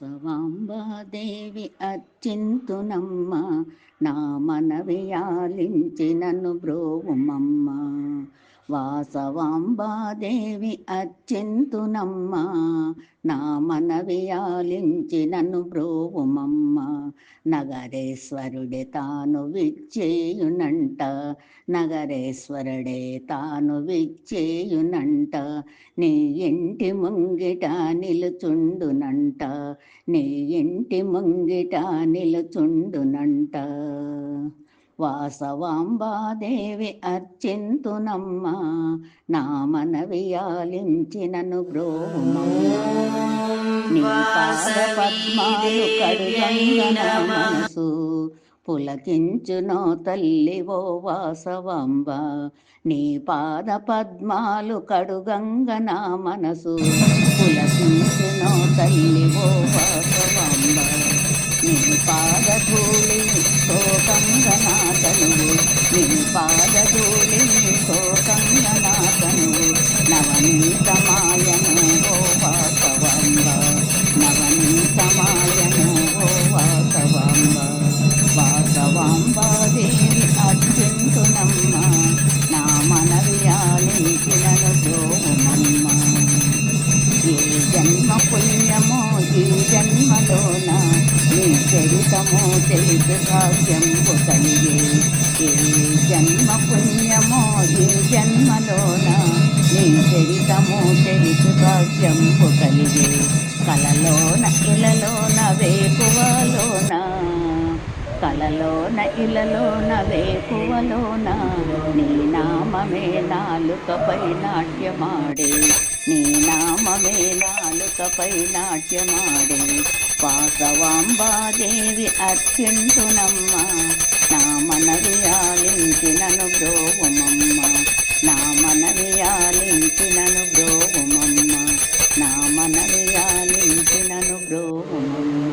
వాసవాంబాదేవి అర్చింతునమ్మ, నా మనవియాలించి నన్ను బ్రోవుమమ్మ. వాసవాంబాదేవి అర్చింతునమ్మ, నా మనవియాలించి నన్ను బ్రోవుమమ్మ. నగరేశ్వరుడే తాను విచ్చేయునంట, నగరేశ్వరుడే తాను విచ్చేయునంట. నీ ఇంటి ముంగిట నిలుచుండునంట, నీ ఇంటి ముంగిట నిలుచుండునంట. వాసవాంబాదేవి అర్చింతునమ్మ, నా మనవియాలించి నన్ను బ్రోవుమమ్మ. నీ పాద పద్మాలు కడుగంగన మనసు పులకించునో తల్లి ఓ వాసవాంబ. నీ పాద పద్మాలు కడుగంగన మనసు పులకించునో తల్లి ఓ వాసవాంబ. నీ పాదధూళి సోకంగనా తనువు, నీ పాదధూళి సోకంగనా తనువు. నవనీతమాయను ఓ వాసవాంబ, నవనీతమాయను ఓ వాసవాంబ. వాసవాంబాదేవి అర్చింతునమ్మ, నా మనవియాలించినను బ్రోవుమమ్మ. ఏ జన్మ పుణ్యమో ఈ జన్మలోన, నీ చరితమో తెలిసి భాగ్యంబు కలిగే. ఏ జన్మ పుణ్యమో ఈ జన్మలోన, నీ చరితమో తెలిసి భాగ్యంబు కలిగే. కలలోన ఇలలోన వేకువలోన, కలలోన ఇలలోన వేకువలోన, నీ నామమే నాలుకపై నాట్యమాడే, నీ నామమే నాలుకపై నాట్యమాడే. వాసవాంబాదేవి అర్చింతునమ్మ, నా మనవియాలించి నన్ను బ్రోవుమమ్మ, నా మనవియాలించి నన్ను బ్రోవుమమ్మ, నా మనవియాలించి నన్ను బ్రోవుమమ్మ.